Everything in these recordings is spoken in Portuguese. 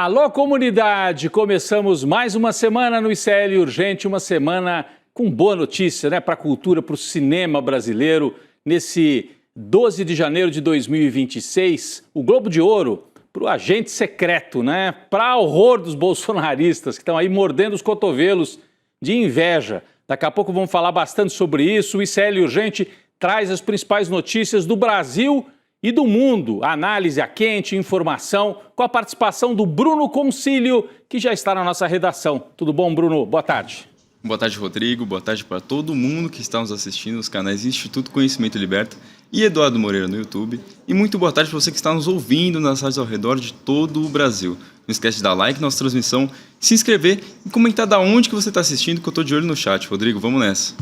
Alô, comunidade! Começamos mais uma semana no ICL Urgente, uma semana com boa notícia, né, para a cultura, para o cinema brasileiro. Nesse 12 de janeiro de 2026, o Globo de Ouro para o agente secreto, né, para horror dos bolsonaristas que estão aí mordendo os cotovelos de inveja. Daqui a pouco vamos falar bastante sobre isso. O ICL Urgente traz as principais notícias do Brasil e do mundo. Análise a quente, informação, com a participação do Bruno Concílio, que já está na nossa redação. Tudo bom, Bruno? Boa tarde. Boa tarde, Rodrigo. Boa tarde para todo mundo que está nos assistindo nos canais Instituto Conhecimento Liberta e Eduardo Moreira no YouTube. E muito boa tarde para você que está nos ouvindo nas rádios ao redor de todo o Brasil. Não esquece de dar like na nossa transmissão, se inscrever e comentar da onde que você está assistindo, que eu estou de olho no chat. Rodrigo, vamos nessa.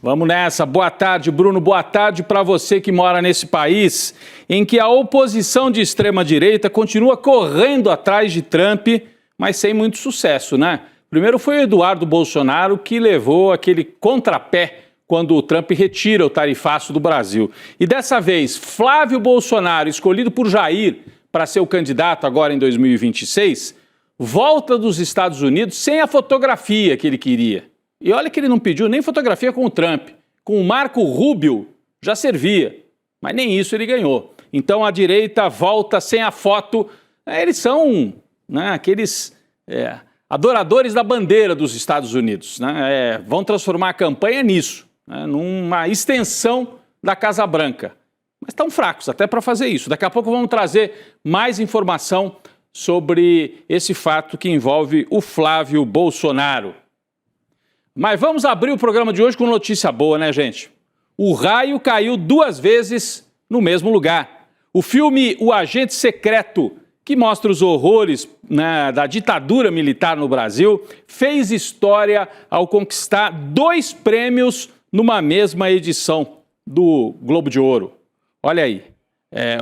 Vamos nessa. Boa tarde, Bruno. Boa tarde para você que mora nesse país em que a oposição de extrema-direita continua correndo atrás de Trump, mas sem muito sucesso, né? Primeiro foi o Eduardo Bolsonaro que levou aquele contrapé quando o Trump retira o tarifaço do Brasil. E dessa vez, Flávio Bolsonaro, escolhido por Jair para ser o candidato agora em 2026, volta dos Estados Unidos sem a fotografia que ele queria. E olha que ele não pediu nem fotografia com o Trump. Com o Marco Rubio já servia, mas nem isso ele ganhou. Então a direita volta sem a foto. Eles são, né, aqueles adoradores da bandeira dos Estados Unidos, né? Vão transformar a campanha nisso, né, numa extensão da Casa Branca. Mas estão fracos até para fazer isso. Daqui a pouco vamos trazer mais informação sobre esse fato que envolve o Flávio Bolsonaro. Mas vamos abrir o programa de hoje com notícia boa, né, gente? O raio caiu 2 vezes no mesmo lugar. O filme O Agente Secreto, que mostra os horrores, né, da ditadura militar no Brasil, fez história ao conquistar 2 prêmios numa mesma edição do Globo de Ouro. Olha aí,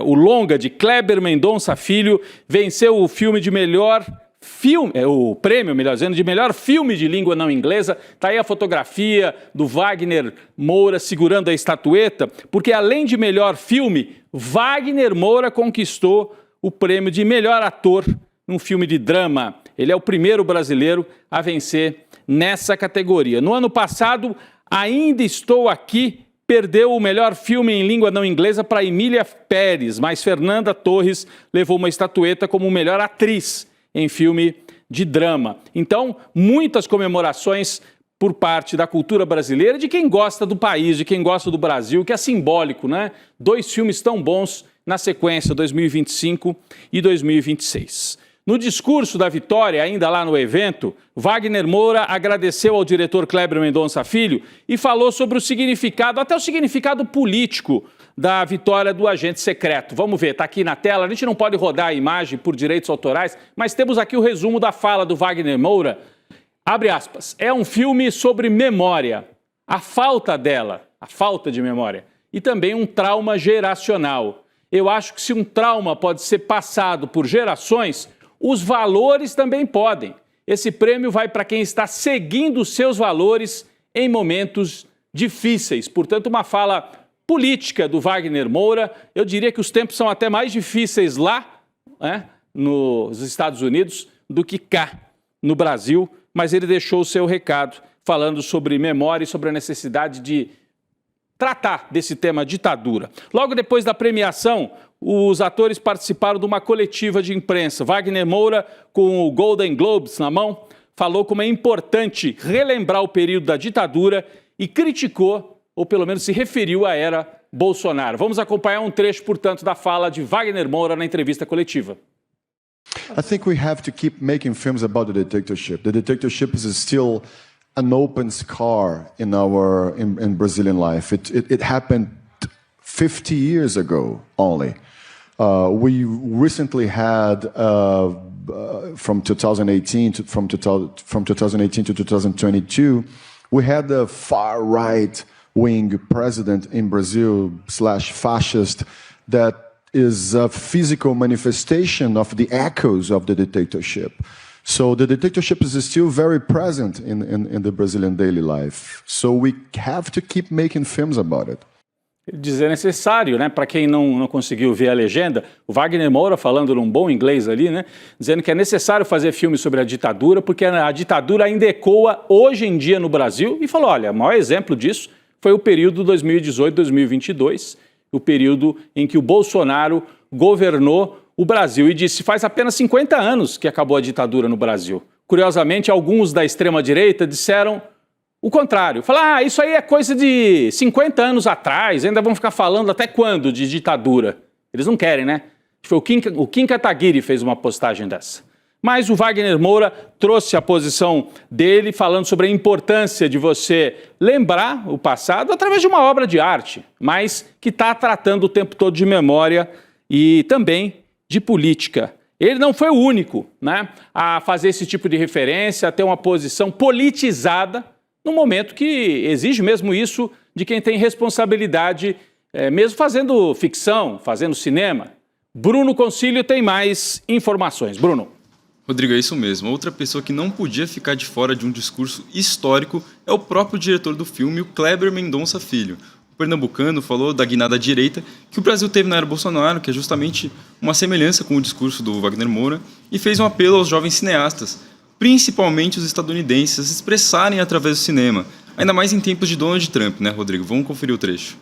o longa de Kleber Mendonça Filho venceu o filme de melhor filme, o prêmio, melhor dizendo, de melhor filme de língua não inglesa. Está aí a fotografia do Wagner Moura segurando a estatueta, porque além de melhor filme, Wagner Moura conquistou o prêmio de melhor ator num filme de drama. Ele é o primeiro brasileiro a vencer nessa categoria. No ano passado, Ainda Estou Aqui perdeu o melhor filme em língua não inglesa para Emília Pérez, mas Fernanda Torres levou uma estatueta como melhor atriz em filme de drama. Então, muitas comemorações por parte da cultura brasileira, de quem gosta do país, de quem gosta do Brasil, que é simbólico, né? 2 filmes tão bons na sequência, 2025 e 2026. No discurso da vitória, ainda lá no evento, Wagner Moura agradeceu ao diretor Kleber Mendonça Filho e falou sobre o significado, até o significado político da vitória do Agente Secreto. Vamos ver, está aqui na tela, a gente não pode rodar a imagem por direitos autorais, mas temos aqui o resumo da fala do Wagner Moura. Abre aspas, é um filme sobre memória, a falta dela, a falta de memória, e também um trauma geracional. Eu acho que se um trauma pode ser passado por gerações, os valores também podem. Esse prêmio vai para quem está seguindo os seus valores em momentos difíceis. Portanto, uma fala política do Wagner Moura. Eu diria que os tempos são até mais difíceis lá, né, nos Estados Unidos, do que cá, no Brasil. Mas ele deixou o seu recado falando sobre memória e sobre a necessidade de tratar desse tema ditadura. Logo depois da premiação, os atores participaram de uma coletiva de imprensa. Wagner Moura, com o Golden Globes na mão, falou como é importante relembrar o período da ditadura e criticou, ou pelo menos se referiu à era Bolsonaro. Vamos acompanhar um trecho, portanto, da fala de Wagner Moura na entrevista coletiva. I think we have to keep making films about the dictatorship. The dictatorship is still an open scar in Brazilian life. It happened 50 years ago only. We recently had from 2018 to 2022, we had a far right wing president in Brazil /fascist that is a physical manifestation of the echoes of the dictatorship. So the dictatorship is still very present in the Brazilian daily life. So we have to keep making films about it. Dizer necessário, né? Para quem não conseguiu ver a legenda, o Wagner Moura falando num bom inglês ali, né? Dizendo que é necessário fazer filme sobre a ditadura, porque a ditadura ainda ecoa hoje em dia no Brasil, e falou, olha, o maior exemplo disso foi o período 2018-2022, o período em que o Bolsonaro governou o Brasil, e disse, faz apenas 50 anos que acabou a ditadura no Brasil. Curiosamente, alguns da extrema-direita disseram o contrário. Falar, isso aí é coisa de 50 anos atrás, ainda vão ficar falando até quando de ditadura? Eles não querem, né? Foi o Kim Kataguiri fez uma postagem dessa. Mas o Wagner Moura trouxe a posição dele falando sobre a importância de você lembrar o passado através de uma obra de arte, mas que está tratando o tempo todo de memória e também de política. Ele não foi o único, né, a fazer esse tipo de referência, a ter uma posição politizada num momento que exige mesmo isso de quem tem responsabilidade, mesmo fazendo ficção, fazendo cinema. Bruno Concílio tem mais informações. Bruno. Rodrigo, é isso mesmo. Outra pessoa que não podia ficar de fora de um discurso histórico é o próprio diretor do filme, o Kleber Mendonça Filho. O pernambucano falou da guinada direita que o Brasil teve na era Bolsonaro, que é justamente uma semelhança com o discurso do Wagner Moura, e fez um apelo aos jovens cineastas, principalmente os estadunidenses, a se expressarem através do cinema, ainda mais em tempos de Donald Trump, né, Rodrigo? Vamos conferir o trecho.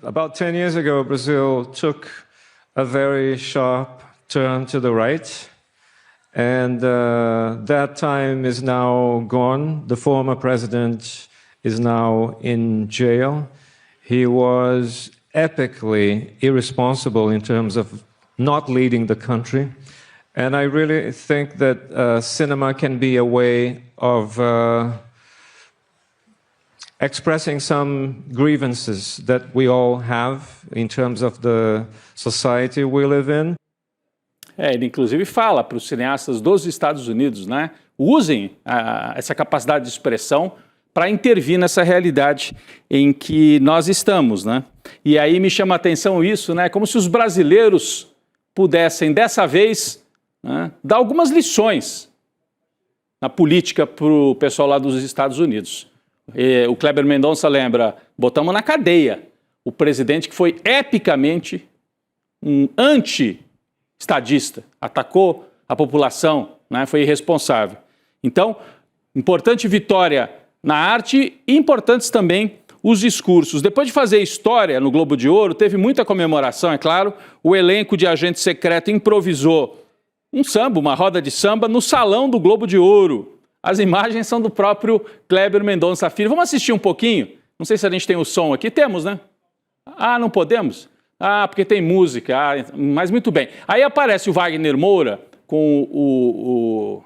About 10 years ago, Brazil took a very sharp turn to the right, and that time is now gone. The former president is now in jail. He was epically irresponsible in terms of not leading the country. And I really think that cinema can be a way of expressing some grievances that we all have in terms of the society we live in. Ele inclusive fala para os cineastas dos Estados Unidos, né? Usem essa capacidade de expressão para intervir nessa realidade em que nós estamos, né? E aí me chama a atenção isso, né? Como se os brasileiros pudessem, dessa vez, dar algumas lições na política para o pessoal lá dos Estados Unidos. O Kleber Mendonça lembra, botamos na cadeia o presidente que foi epicamente um anti-estadista, atacou a população, né, foi irresponsável. Então, importante vitória na arte e importantes também os discursos. Depois de fazer história no Globo de Ouro, teve muita comemoração, é claro, o elenco de Agente Secreto improvisou um samba, uma roda de samba, no Salão do Globo de Ouro. As imagens são do próprio Kleber Mendonça Filho. Vamos assistir um pouquinho? Não sei se a gente tem o som aqui. Temos, né? Ah, não podemos? Ah, porque tem música. Ah, mas muito bem. Aí aparece o Wagner Moura com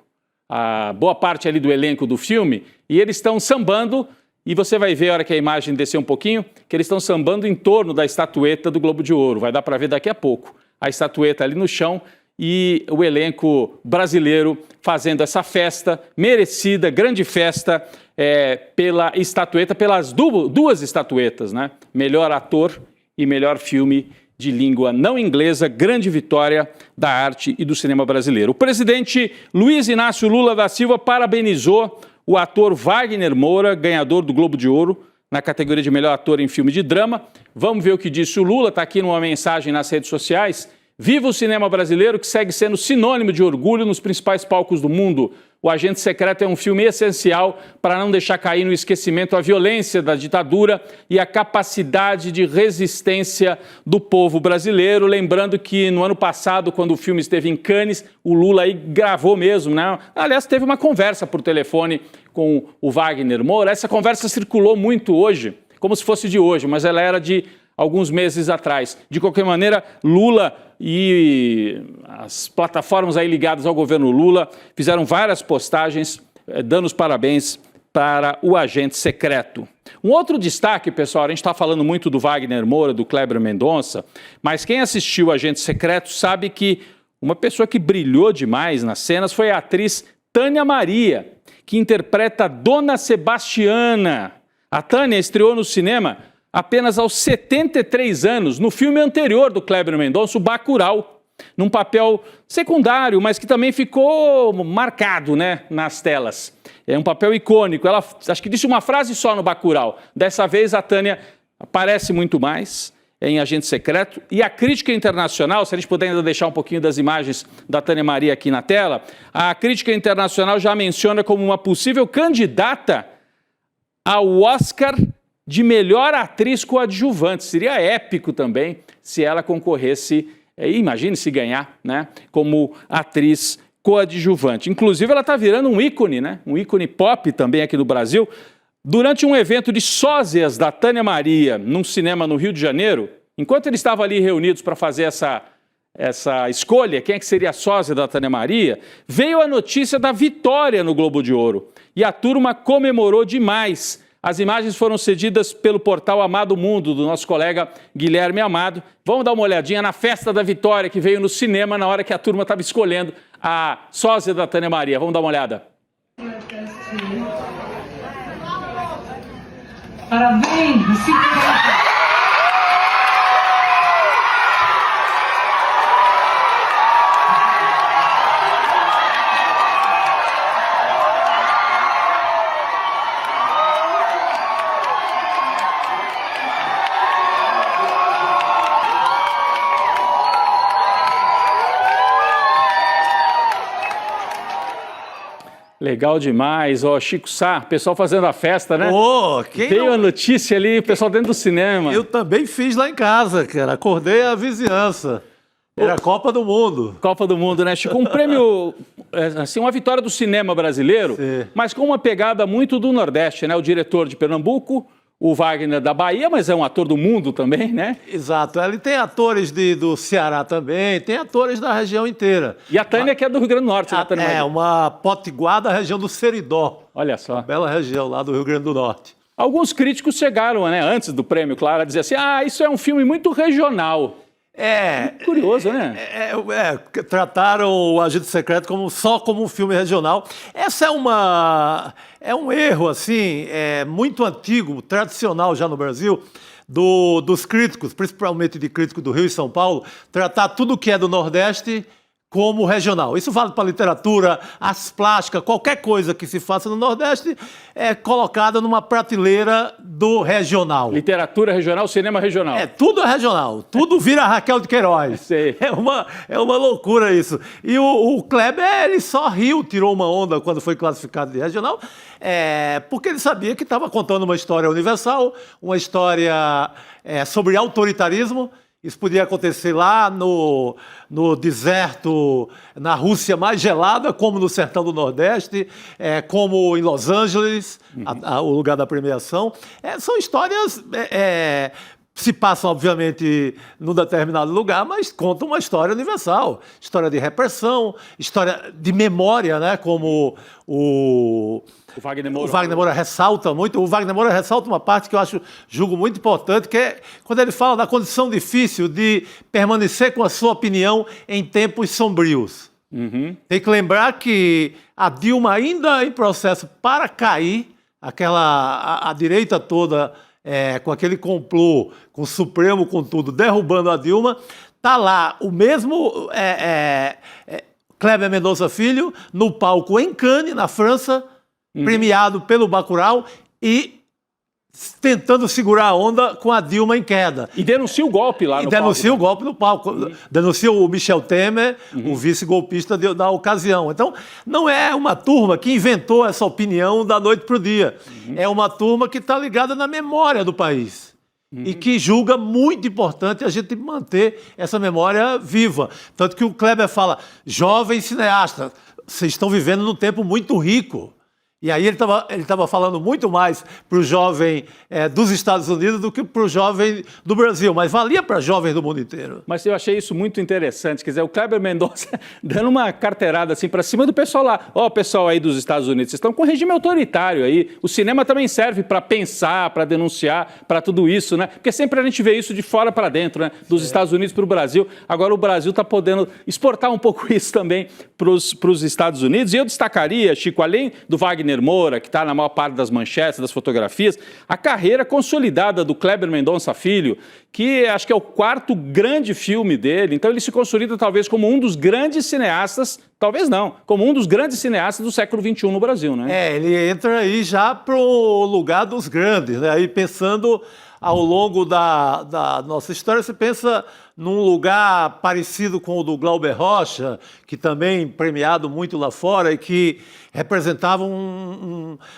a boa parte ali do elenco do filme e eles estão sambando e você vai ver, a hora que a imagem descer um pouquinho, que eles estão sambando em torno da estatueta do Globo de Ouro. Vai dar para ver daqui a pouco. A estatueta ali no chão e o elenco brasileiro fazendo essa festa merecida, grande festa, pela estatueta, pelas duas estatuetas, né? Melhor ator e melhor filme de língua não inglesa, grande vitória da arte e do cinema brasileiro. O presidente Luiz Inácio Lula da Silva parabenizou o ator Wagner Moura, ganhador do Globo de Ouro, na categoria de melhor ator em filme de drama. Vamos ver o que disse o Lula, está aqui numa mensagem nas redes sociais. Viva o cinema brasileiro, que segue sendo sinônimo de orgulho nos principais palcos do mundo. O Agente Secreto é um filme essencial para não deixar cair no esquecimento a violência da ditadura e a capacidade de resistência do povo brasileiro. Lembrando que no ano passado, quando o filme esteve em Cannes, o Lula aí gravou mesmo, né? Aliás, teve uma conversa por telefone com o Wagner Moura. Essa conversa circulou muito hoje, como se fosse de hoje, mas ela era de alguns meses atrás. De qualquer maneira, Lula e as plataformas aí ligadas ao governo Lula fizeram várias postagens dando os parabéns para o Agente Secreto. Um outro destaque, pessoal, a gente está falando muito do Wagner Moura, do Kleber Mendonça, mas quem assistiu o Agente Secreto sabe que uma pessoa que brilhou demais nas cenas foi a atriz Tânia Maria, que interpreta Dona Sebastiana. A Tânia estreou no cinema apenas aos 73 anos, no filme anterior do Kleber Mendonça, o Bacurau, num papel secundário, mas que também ficou marcado, né, nas telas. É um papel icônico. Ela acho que disse uma frase só no Bacurau. Dessa vez a Tânia aparece muito mais em Agente Secreto. E a crítica internacional, se a gente puder ainda deixar um pouquinho das imagens da Tânia Maria aqui na tela, a crítica internacional já menciona como uma possível candidata ao Oscar de melhor atriz coadjuvante. Seria épico também se ela concorresse, imagine se ganhar, né, como atriz coadjuvante. Inclusive, ela está virando um ícone, né, um ícone pop também aqui no Brasil. Durante um evento de sósias da Tânia Maria, num cinema no Rio de Janeiro, enquanto eles estavam ali reunidos para fazer essa escolha, quem é que seria a sósia da Tânia Maria, veio a notícia da vitória no Globo de Ouro. E a turma comemorou demais. As imagens foram cedidas pelo portal Amado Mundo, do nosso colega Guilherme Amado. Vamos dar uma olhadinha na festa da vitória que veio no cinema na hora que a turma estava escolhendo a sósia da Tânia Maria. Vamos dar uma olhada. Parabéns! Legal demais, ó, Chico Sá, pessoal fazendo a festa, né? Ô, quem Veio não... a notícia ali, o pessoal dentro do cinema. Eu também fiz lá em casa, cara. Acordei a vizinhança. Era a Copa do Mundo. Copa do Mundo, né, Chico? Um prêmio, assim, uma vitória do cinema brasileiro, Sim. mas com uma pegada muito do Nordeste, né? O diretor de Pernambuco, o Wagner da Bahia, mas é um ator do mundo também, né? Exato. Ele tem atores do Ceará também, tem atores da região inteira. E a Tânia, que é do Rio Grande do Norte, né, Tânia É, Maria? uma potiguar da região do Seridó. Olha só. Bela região lá do Rio Grande do Norte. Alguns críticos chegaram, né, antes do prêmio, claro, a dizer assim, isso é um filme muito regional. Curioso, né? Trataram o Agente Secreto só como um filme regional. Essa é um erro assim, muito antigo, tradicional já no Brasil, dos críticos, principalmente de críticos do Rio e São Paulo, tratar tudo que é do Nordeste como regional. Isso vale para a literatura, as plásticas, qualquer coisa que se faça no Nordeste é colocada numa prateleira do regional. Literatura regional, cinema regional. Tudo é regional. Tudo vira Raquel de Queiroz. Sei. É uma loucura isso. E o Kleber, ele só riu, tirou uma onda quando foi classificado de regional, porque ele sabia que estava contando uma história universal, uma história sobre autoritarismo. Isso podia acontecer lá no deserto, na Rússia mais gelada, como no sertão do Nordeste, como em Los Angeles, o lugar da premiação. São histórias... se passam, obviamente, num determinado lugar, mas contam uma história universal. História de repressão, história de memória, né? Como o Wagner Moura ressalta muito. O Wagner Moura ressalta uma parte que eu julgo muito importante, que é quando ele fala da condição difícil de permanecer com a sua opinião em tempos sombrios. Uhum. Tem que lembrar que a Dilma, ainda em processo para cair, a direita toda... com aquele complô, com o Supremo, com tudo, derrubando a Dilma, está lá o mesmo Kleber Mendonça Filho, no palco em Cannes, na França, premiado pelo Bacurau, e tentando segurar a onda com a Dilma em queda. E denuncia o golpe lá no palco. Denuncia o golpe no palco. Denuncia o Michel Temer, o vice-golpista da ocasião. Então, não é uma turma que inventou essa opinião da noite para o dia. É uma turma que está ligada na memória do país. E que julga muito importante a gente manter essa memória viva. Tanto que o Kleber fala, jovem cineasta, vocês estão vivendo num tempo muito rico. E aí ele estava falando muito mais para o jovem dos Estados Unidos do que para o jovem do Brasil, mas valia para jovens do mundo inteiro. Mas eu achei isso muito interessante, quer dizer, o Kleber Mendonça dando uma carteirada assim para cima do pessoal lá. Ó, pessoal aí dos Estados Unidos, vocês estão com regime autoritário aí. O cinema também serve para pensar, para denunciar, para tudo isso, né? Porque sempre a gente vê isso de fora para dentro, né? Dos Estados Unidos para o Brasil. Agora o Brasil está podendo exportar um pouco isso também para os Estados Unidos. E eu destacaria, Chico, além do Wagner Moura, que está na maior parte das manchetes, das fotografias, a carreira consolidada do Kleber Mendonça Filho, que acho que é o quarto grande filme dele. Então ele se consolida talvez como um dos grandes cineastas, talvez não, como um dos grandes cineastas do século XXI no Brasil, né? Ele entra aí já pro lugar dos grandes, né? Aí pensando ao longo da nossa história. Você pensa num lugar parecido com o do Glauber Rocha, que também premiado muito lá fora e que representava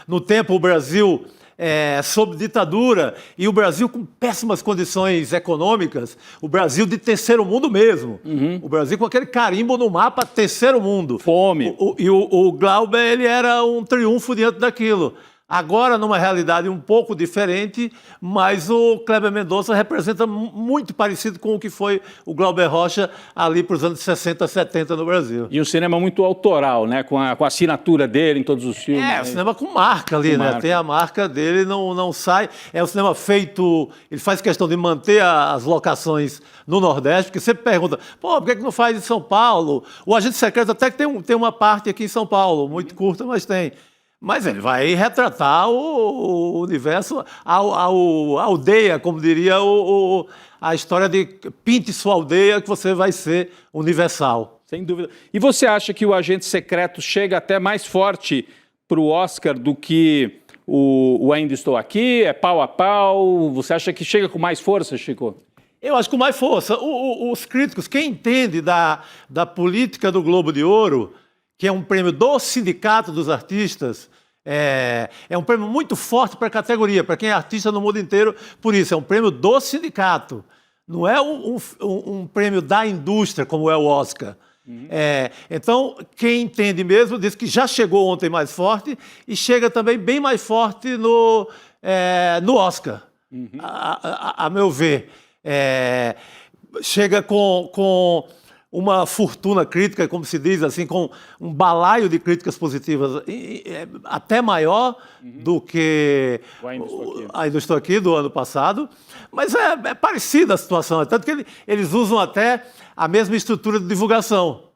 no tempo o Brasil sob ditadura e o Brasil com péssimas condições econômicas, o Brasil de terceiro mundo mesmo, o Brasil com aquele carimbo no mapa terceiro mundo. Fome. O Glauber, ele era um triunfo diante daquilo. Agora, numa realidade um pouco diferente, mas o Kleber Mendonça representa muito parecido com o que foi o Glauber Rocha ali para os anos 60, 70 no Brasil. E um cinema muito autoral, né? Com a assinatura dele em todos os filmes. O cinema com marca ali, né? Marca. Tem a marca dele, não sai. É um cinema feito... Ele faz questão de manter as locações no Nordeste, porque sempre pergunta, por que não faz em São Paulo? O Agente Secreto até que tem uma parte aqui em São Paulo, muito curta, mas tem. Mas ele vai retratar o universo, a aldeia, como diria a história de pinte sua aldeia que você vai ser universal. Sem dúvida. E você acha que o Agente Secreto chega até mais forte para o Oscar do que o Ainda Estou Aqui? É pau a pau? Você acha que chega com mais força, Chico? Eu acho que com mais força. Os críticos, quem entende da política do Globo de Ouro, que é um prêmio do Sindicato dos Artistas, é um prêmio muito forte para a categoria, para quem é artista no mundo inteiro, por isso, é um prêmio do sindicato. Não é um prêmio da indústria, como é o Oscar. Então, quem entende mesmo diz que já chegou ontem mais forte e chega também bem mais forte no Oscar, a meu ver. Chega com uma fortuna crítica, como se diz, assim, com um balaio de críticas positivas até maior do que Ainda Estou Aqui, do ano passado. Mas é parecida a situação, tanto que eles usam até a mesma estrutura de divulgação,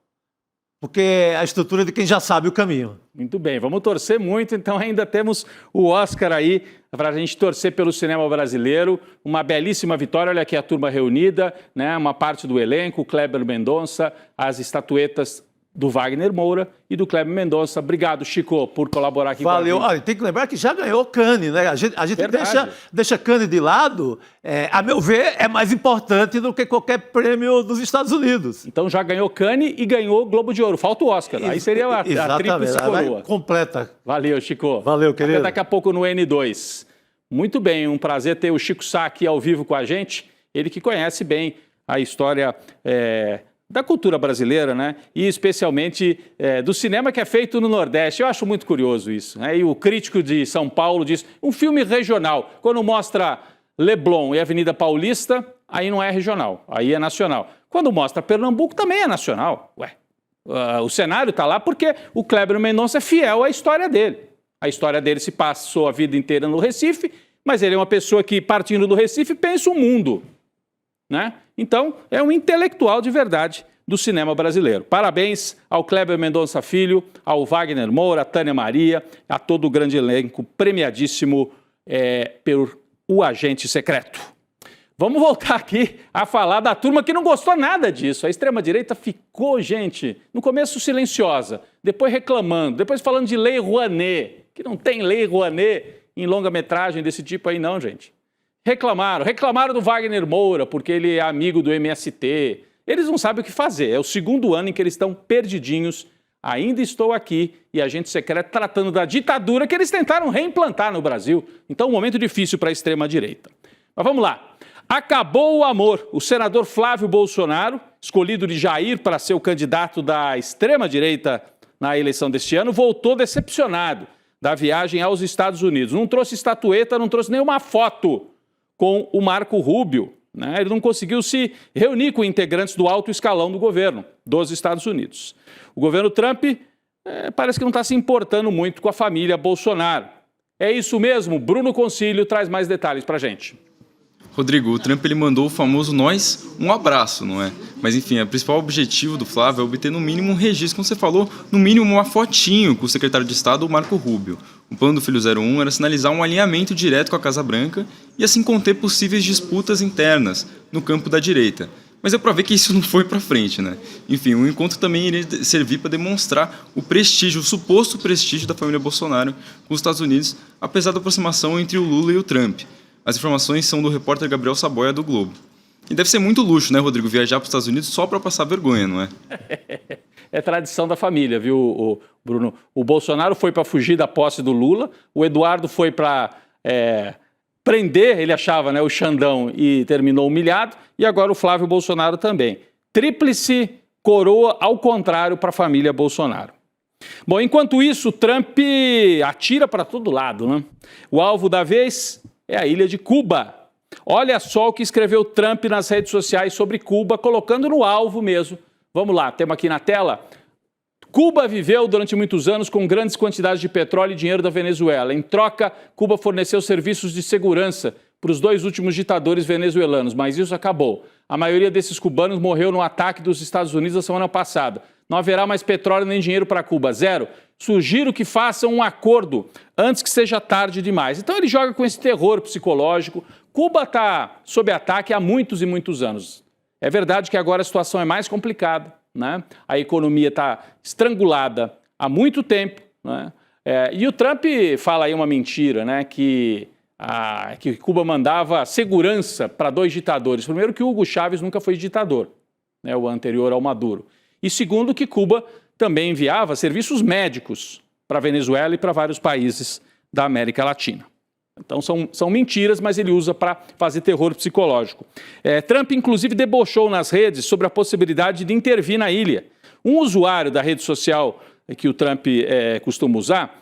porque é a estrutura de quem já sabe o caminho. Muito bem, vamos torcer muito, então ainda temos o Oscar aí para a gente torcer pelo cinema brasileiro, uma belíssima vitória, olha aqui a turma reunida, né? Uma parte do elenco, Kleber Mendonça, as estatuetas do Wagner Moura e do Kleber Mendonça. Obrigado, Chico, por colaborar aqui Valeu. com a gente. Olha, tem que lembrar que já ganhou Cannes, né? A gente deixa Cannes de lado, a meu ver, é mais importante do que qualquer prêmio dos Estados Unidos. Então já ganhou Cannes e ganhou Globo de Ouro. Falta o Oscar. Aí seria a tríplice coroa. Completa. Valeu, Chico. Valeu, querido. Até daqui a pouco no N2. Muito bem, um prazer ter o Chico Sá aqui ao vivo com a gente. Ele que conhece bem a história da cultura brasileira, né? E especialmente do cinema que é feito no Nordeste. Eu acho muito curioso isso, né? E o crítico de São Paulo diz, um filme regional, quando mostra Leblon e Avenida Paulista, aí não é regional, aí é nacional. Quando mostra Pernambuco, também é nacional. O cenário está lá porque o Kleber Mendonça é fiel à história dele. A história dele se passou a vida inteira no Recife, mas ele é uma pessoa que, partindo do Recife, pensa o mundo, né? Então, é um intelectual de verdade do cinema brasileiro. Parabéns ao Kleber Mendonça Filho, ao Wagner Moura, à Tânia Maria, a todo o grande elenco premiadíssimo por O Agente Secreto. Vamos voltar aqui a falar da turma que não gostou nada disso. A extrema-direita ficou, gente, no começo silenciosa, depois reclamando, depois falando de Lei Rouanet, que não tem Lei Rouanet em longa-metragem desse tipo aí não, gente. Reclamaram do Wagner Moura, porque ele é amigo do MST. Eles não sabem o que fazer. É o segundo ano em que eles estão perdidinhos. Ainda Estou Aqui e Agente Secreto tratando da ditadura que eles tentaram reimplantar no Brasil. Então, um momento difícil para a extrema-direita. Mas vamos lá. Acabou o amor. O senador Flávio Bolsonaro, escolhido de Jair para ser o candidato da extrema-direita na eleição deste ano, voltou decepcionado da viagem aos Estados Unidos. Não trouxe estatueta, não trouxe nenhuma foto com o Marco Rubio, né? Ele não conseguiu se reunir com integrantes do alto escalão do governo dos Estados Unidos. O governo Trump parece que não está se importando muito com a família Bolsonaro. É isso mesmo? Bruno Concílio traz mais detalhes para a gente. Rodrigo, o Trump ele mandou o famoso nós um abraço, não é? Mas enfim, o principal objetivo do Flávio é obter no mínimo um registro, como você falou, no mínimo uma fotinho com o secretário de Estado, o Marco Rubio. O plano do Filho 01 era sinalizar um alinhamento direto com a Casa Branca e assim conter possíveis disputas internas no campo da direita. Mas é para ver que isso não foi para frente, né? Enfim, o encontro também iria servir para demonstrar o prestígio, o suposto prestígio da família Bolsonaro com os Estados Unidos, apesar da aproximação entre o Lula e o Trump. As informações são do repórter Gabriel Saboia, do Globo. E deve ser muito luxo, né, Rodrigo, viajar para os Estados Unidos só para passar vergonha, não é? É tradição da família, viu, Bruno? O Bolsonaro foi para fugir da posse do Lula, o Eduardo foi para prender, ele achava, né, o Xandão e terminou humilhado, e agora o Flávio Bolsonaro também. Tríplice coroa ao contrário para a família Bolsonaro. Bom, enquanto isso, Trump atira para todo lado, né? O alvo da vez é a ilha de Cuba. Olha só o que escreveu Trump nas redes sociais sobre Cuba, colocando no alvo mesmo. Vamos lá, temos aqui na tela. Cuba viveu durante muitos anos com grandes quantidades de petróleo e dinheiro da Venezuela. Em troca, Cuba forneceu serviços de segurança para os 2 últimos ditadores venezuelanos, mas isso acabou. A maioria desses cubanos morreu no ataque dos Estados Unidos na semana passada. Não haverá mais petróleo nem dinheiro para Cuba. Zero. Sugiro que façam um acordo antes que seja tarde demais. Então ele joga com esse terror psicológico. Cuba está sob ataque há muitos e muitos anos. É verdade que agora a situação é mais complicada, né? A economia está estrangulada há muito tempo, né? E o Trump fala aí uma mentira, né? Que Cuba mandava segurança para 2 ditadores. Primeiro que Hugo Chávez nunca foi ditador, né? O anterior ao Maduro. E segundo que Cuba também enviava serviços médicos para a Venezuela e para vários países da América Latina. Então são mentiras, mas ele usa para fazer terror psicológico. Trump, inclusive, debochou nas redes sobre a possibilidade de intervir na ilha. Um usuário da rede social que o Trump costuma usar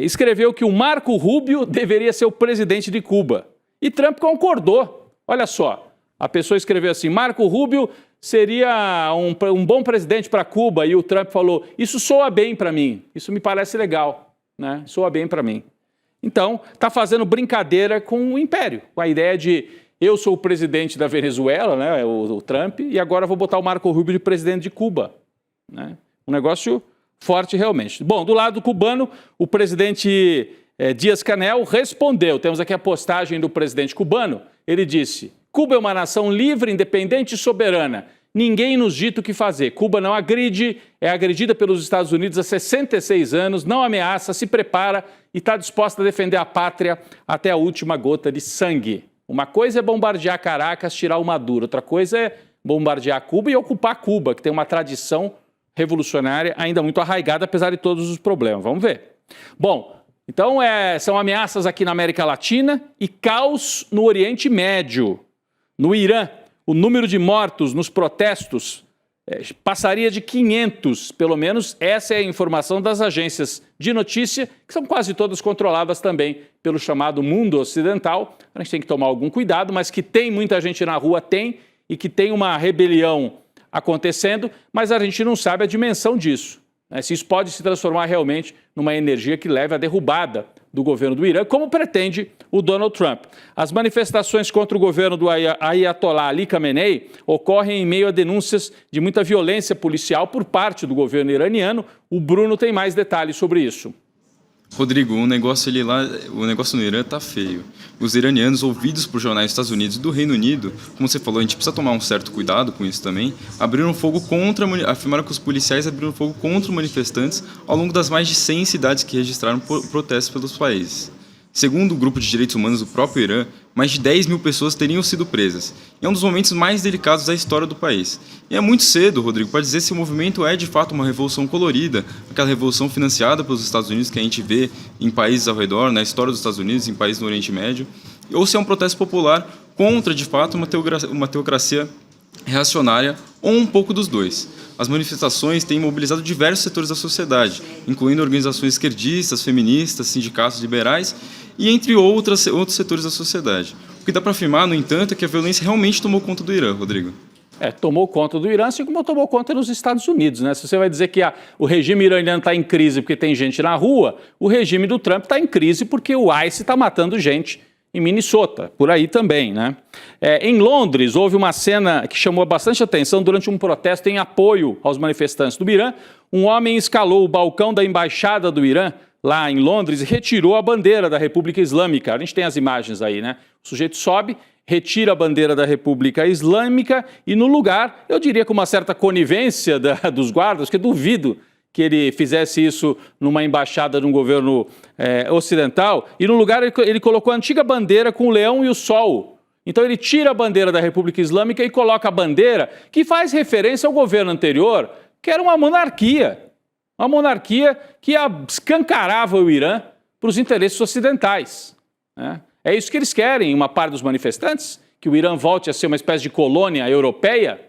escreveu que o Marco Rubio deveria ser o presidente de Cuba. E Trump concordou. Olha só, a pessoa escreveu assim, Marco Rubio seria um bom presidente para Cuba, e o Trump falou, isso soa bem para mim, isso me parece legal, né? Soa bem para mim. Então, está fazendo brincadeira com o império, com a ideia de eu sou o presidente da Venezuela, né, o Trump, e agora vou botar o Marco Rubio de presidente de Cuba, né? Um negócio forte realmente. Bom, do lado cubano, o presidente Díaz-Canel respondeu, temos aqui a postagem do presidente cubano, ele disse, Cuba é uma nação livre, independente e soberana. Ninguém nos dita o que fazer. Cuba não agride, é agredida pelos Estados Unidos há 66 anos, não ameaça, se prepara e está disposta a defender a pátria até a última gota de sangue. Uma coisa é bombardear Caracas, tirar o Maduro. Outra coisa é bombardear Cuba e ocupar Cuba, que tem uma tradição revolucionária ainda muito arraigada, apesar de todos os problemas. Vamos ver. Bom, então são ameaças aqui na América Latina e caos no Oriente Médio. No Irã, o número de mortos nos protestos passaria de 500, pelo menos essa é a informação das agências de notícia, que são quase todas controladas também pelo chamado mundo ocidental. A gente tem que tomar algum cuidado, mas que tem muita gente na rua, tem, e que tem uma rebelião acontecendo, mas a gente não sabe a dimensão disso, né? Se isso pode se transformar realmente numa energia que leve à derrubada do governo do Irã, como pretende o Donald Trump. As manifestações contra o governo do Ayatollah Ali Khamenei ocorrem em meio a denúncias de muita violência policial por parte do governo iraniano. O Bruno tem mais detalhes sobre isso. Rodrigo, o negócio no Irã tá feio. Os iranianos, ouvidos por jornais dos Estados Unidos e do Reino Unido, como você falou, a gente precisa tomar um certo cuidado com isso também, afirmaram que os policiais abriram fogo contra os manifestantes ao longo das mais de 100 cidades que registraram protestos pelos países. Segundo o grupo de direitos humanos do próprio Irã, mais de 10 mil pessoas teriam sido presas. E é um dos momentos mais delicados da história do país. E é muito cedo, Rodrigo, para dizer se o movimento é de fato uma revolução colorida, aquela revolução financiada pelos Estados Unidos que a gente vê em países ao redor, na história dos Estados Unidos, em países do Oriente Médio, ou se é um protesto popular contra, de fato, uma teocracia reacionária ou um pouco dos dois. As manifestações têm mobilizado diversos setores da sociedade, incluindo organizações esquerdistas, feministas, sindicatos liberais e entre outros setores da sociedade. O que dá para afirmar, no entanto, é que a violência realmente tomou conta do Irã, Rodrigo. Tomou conta do Irã, assim como tomou conta nos Estados Unidos, né? Se você vai dizer que o regime iraniano está em crise porque tem gente na rua, o regime do Trump está em crise porque o ICE está matando gente em Minnesota, por aí também, né? Em Londres, houve uma cena que chamou bastante atenção durante um protesto em apoio aos manifestantes do Irã. Um homem escalou o balcão da embaixada do Irã, lá em Londres, e retirou a bandeira da República Islâmica. A gente tem as imagens aí, né? O sujeito sobe, retira a bandeira da República Islâmica e, no lugar, eu diria com uma certa conivência dos guardas, que duvido que ele fizesse isso numa embaixada de um governo ocidental, e no lugar ele colocou a antiga bandeira com o leão e o sol. Então ele tira a bandeira da República Islâmica e coloca a bandeira que faz referência ao governo anterior, que era uma monarquia que escancarava o Irã para os interesses ocidentais, né? É isso que eles querem, uma parte dos manifestantes, que o Irã volte a ser uma espécie de colônia europeia?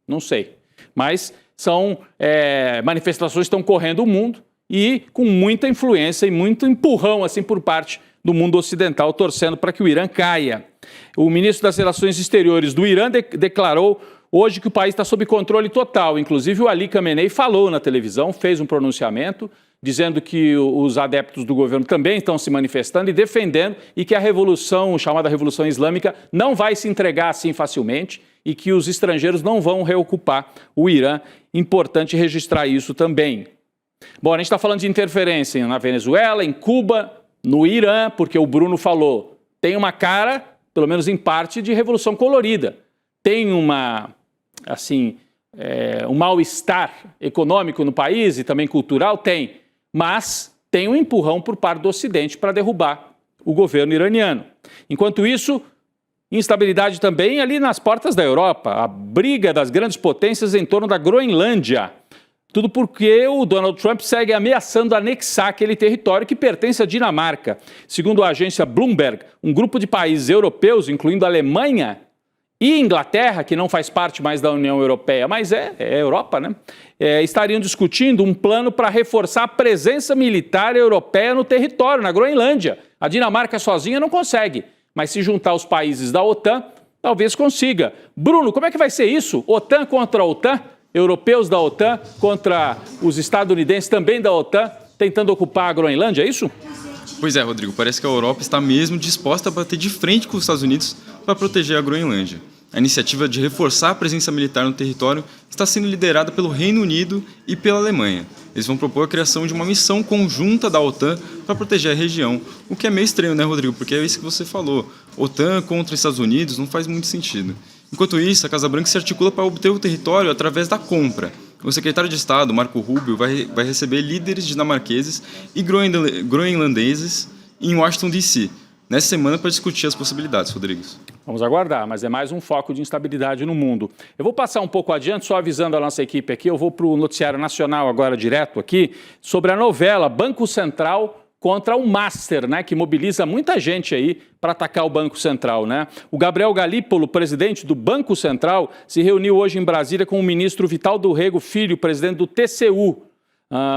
Não sei, mas são manifestações que estão correndo o mundo e com muita influência e muito empurrão assim por parte do mundo ocidental, torcendo para que o Irã caia. O ministro das Relações Exteriores do Irã declarou hoje que o país está sob controle total. Inclusive o Ali Khamenei falou na televisão, fez um pronunciamento dizendo que os adeptos do governo também estão se manifestando e defendendo e que a revolução, chamada Revolução Islâmica, não vai se entregar assim facilmente e que os estrangeiros não vão reocupar o Irã. Importante registrar isso também. Bom, a gente está falando de interferência na Venezuela, em Cuba, no Irã, porque o Bruno falou, tem uma cara, pelo menos em parte, de revolução colorida. Tem um mal-estar econômico no país e também cultural? Tem. Mas tem um empurrão por parte do Ocidente para derrubar o governo iraniano. Enquanto isso, instabilidade também ali nas portas da Europa. A briga das grandes potências em torno da Groenlândia. Tudo porque o Donald Trump segue ameaçando anexar aquele território que pertence à Dinamarca. Segundo a agência Bloomberg, um grupo de países europeus, incluindo a Alemanha e Inglaterra, que não faz parte mais da União Europeia, mas é Europa, né? Estariam discutindo um plano para reforçar a presença militar europeia no território, na Groenlândia. A Dinamarca sozinha não consegue, mas se juntar os países da OTAN, talvez consiga. Bruno, como é que vai ser isso? OTAN contra a OTAN? Europeus da OTAN contra os estadunidenses também da OTAN, tentando ocupar a Groenlândia, é isso? Pois é, Rodrigo, parece que a Europa está mesmo disposta a bater de frente com os Estados Unidos para proteger a Groenlândia. A iniciativa de reforçar a presença militar no território está sendo liderada pelo Reino Unido e pela Alemanha. Eles vão propor a criação de uma missão conjunta da OTAN para proteger a região, o que é meio estranho, né, Rodrigo? Porque é isso que você falou. OTAN contra os Estados Unidos não faz muito sentido. Enquanto isso, a Casa Branca se articula para obter o território através da compra. O secretário de Estado, Marco Rubio, vai receber líderes dinamarqueses e groenlandeses em Washington, D.C., nessa semana para discutir as possibilidades, Rodrigo. Vamos aguardar, mas é mais um foco de instabilidade no mundo. Eu vou passar um pouco adiante, só avisando a nossa equipe aqui, eu vou para o noticiário nacional agora direto aqui, sobre a novela Banco Central contra o Master, né, que mobiliza muita gente aí para atacar o Banco Central, né? O Gabriel Galípolo, presidente do Banco Central, se reuniu hoje em Brasília com o ministro Vital do Rego Filho, presidente do TCU.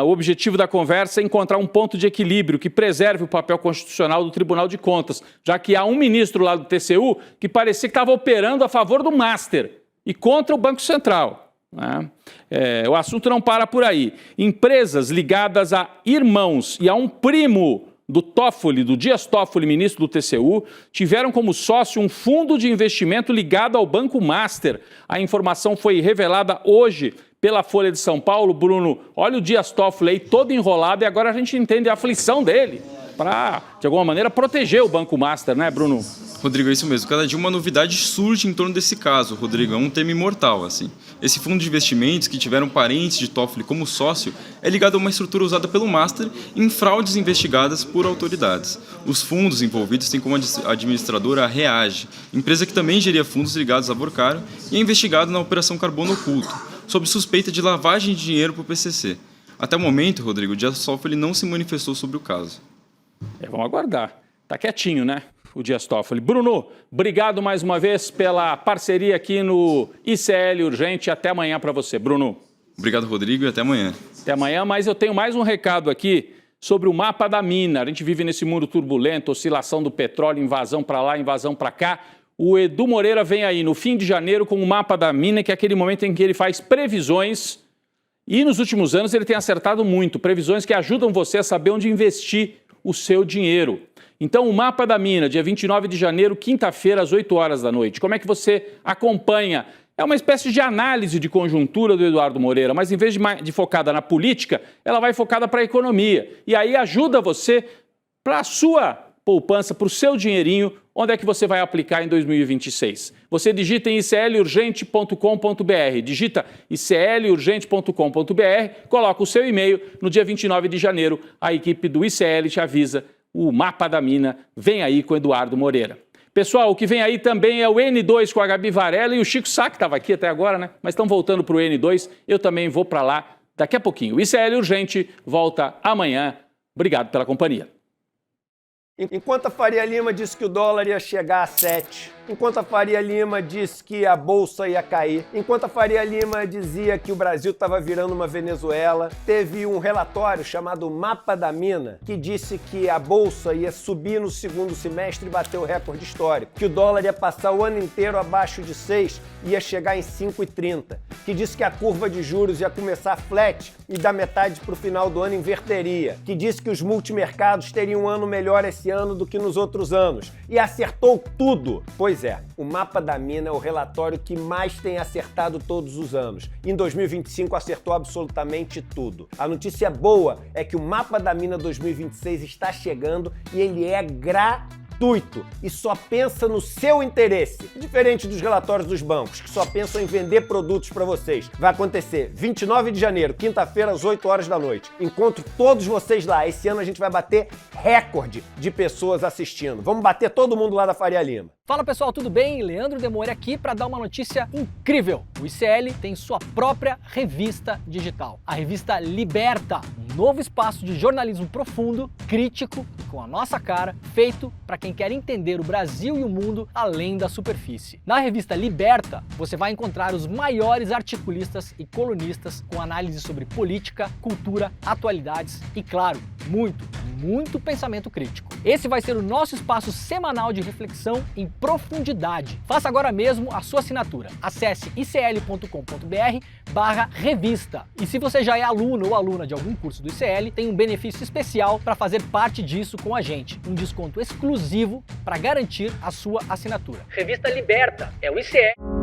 O objetivo da conversa é encontrar um ponto de equilíbrio que preserve o papel constitucional do Tribunal de Contas, já que há um ministro lá do TCU que parecia que estava operando a favor do Master e contra o Banco Central, né? O assunto não para por aí. Empresas ligadas a irmãos e a um primo do Toffoli, do Dias Toffoli, ministro do TCU, tiveram como sócio um fundo de investimento ligado ao Banco Master. A informação foi revelada hoje pela Folha de São Paulo. Bruno, olha o Dias Toffoli aí todo enrolado e agora a gente entende a aflição dele para, de alguma maneira, proteger o Banco Master, né, Bruno? Rodrigo, é isso mesmo. Cada dia uma novidade surge em torno desse caso, Rodrigo. É um tema imortal, assim. Esse fundo de investimentos, que tiveram parentes de Toffoli como sócio, é ligado a uma estrutura usada pelo Master em fraudes investigadas por autoridades. Os fundos envolvidos têm como administradora a Reage, empresa que também geria fundos ligados a Borcaro e é investigado na Operação Carbono Oculto, sob suspeita de lavagem de dinheiro para o PCC. Até o momento, Rodrigo, o Dias Toffoli não se manifestou sobre o caso. Vamos aguardar. Tá quietinho, né, o Dias Toffoli. Bruno, obrigado mais uma vez pela parceria aqui no ICL Urgente. Até amanhã para você, Bruno. Obrigado, Rodrigo, e até amanhã. Até amanhã, mas eu tenho mais um recado aqui sobre o mapa da mina. A gente vive nesse mundo turbulento, oscilação do petróleo, invasão para lá, invasão para cá. O Edu Moreira vem aí no fim de janeiro com o mapa da mina, que é aquele momento em que ele faz previsões. E nos últimos anos ele tem acertado muito. Previsões que ajudam você a saber onde investir o seu dinheiro. Então, o mapa da mina, dia 29 de janeiro, quinta-feira, às 8 horas da noite. Como é que você acompanha? É uma espécie de análise de conjuntura do Eduardo Moreira, mas em vez de focada na política, ela vai focada para a economia. E aí ajuda você, para a sua poupança, para o seu dinheirinho, onde é que você vai aplicar em 2026? Você digita em iclurgente.com.br, digita iclurgente.com.br, coloca o seu e-mail, no dia 29 de janeiro a equipe do ICL te avisa, o Mapa da Mina vem aí com Eduardo Moreira. Pessoal, o que vem aí também é o N2 com a Gabi Varela e o Chico Sá, que estava aqui até agora, né? Mas estão voltando para o N2, eu também vou para lá daqui a pouquinho. O ICL Urgente volta amanhã. Obrigado pela companhia. Enquanto a Faria Lima disse que o dólar ia chegar a 7, enquanto a Faria Lima disse que a bolsa ia cair, enquanto a Faria Lima dizia que o Brasil estava virando uma Venezuela, teve um relatório chamado Mapa da Mina que disse que a bolsa ia subir no segundo semestre e bater o recorde histórico, que o dólar ia passar o ano inteiro abaixo de 6 e ia chegar em 5,30, que disse que a curva de juros ia começar flat e da metade para o final do ano inverteria, que disse que os multimercados teriam um ano melhor esse ano do que nos outros anos, e acertou tudo. Pois é, o Mapa da Mina é o relatório que mais tem acertado todos os anos. Em 2025 acertou absolutamente tudo. A notícia boa é que o Mapa da Mina 2026 está chegando e ele é gratuito e só pensa no seu interesse. Diferente dos relatórios dos bancos, que só pensam em vender produtos para vocês. Vai acontecer 29 de janeiro, quinta-feira, às 8 horas da noite. Encontro todos vocês lá. Esse ano a gente vai bater recorde de pessoas assistindo. Vamos bater todo mundo lá da Faria Lima. Fala pessoal, tudo bem? Leandro Demore aqui para dar uma notícia incrível. O ICL tem sua própria revista digital, a revista Liberta, um novo espaço de jornalismo profundo, crítico, com a nossa cara, feito para quem quer entender o Brasil e o mundo além da superfície. Na revista Liberta, você vai encontrar os maiores articulistas e colunistas com análise sobre política, cultura, atualidades e, claro, muito pensamento crítico. Esse vai ser o nosso espaço semanal de reflexão em profundidade. Faça agora mesmo a sua assinatura. Acesse icl.com.br/revista. E se você já é aluno ou aluna de algum curso do ICL, tem um benefício especial para fazer parte disso com a gente. Um desconto exclusivo para garantir a sua assinatura. Revista Liberta, é o ICL.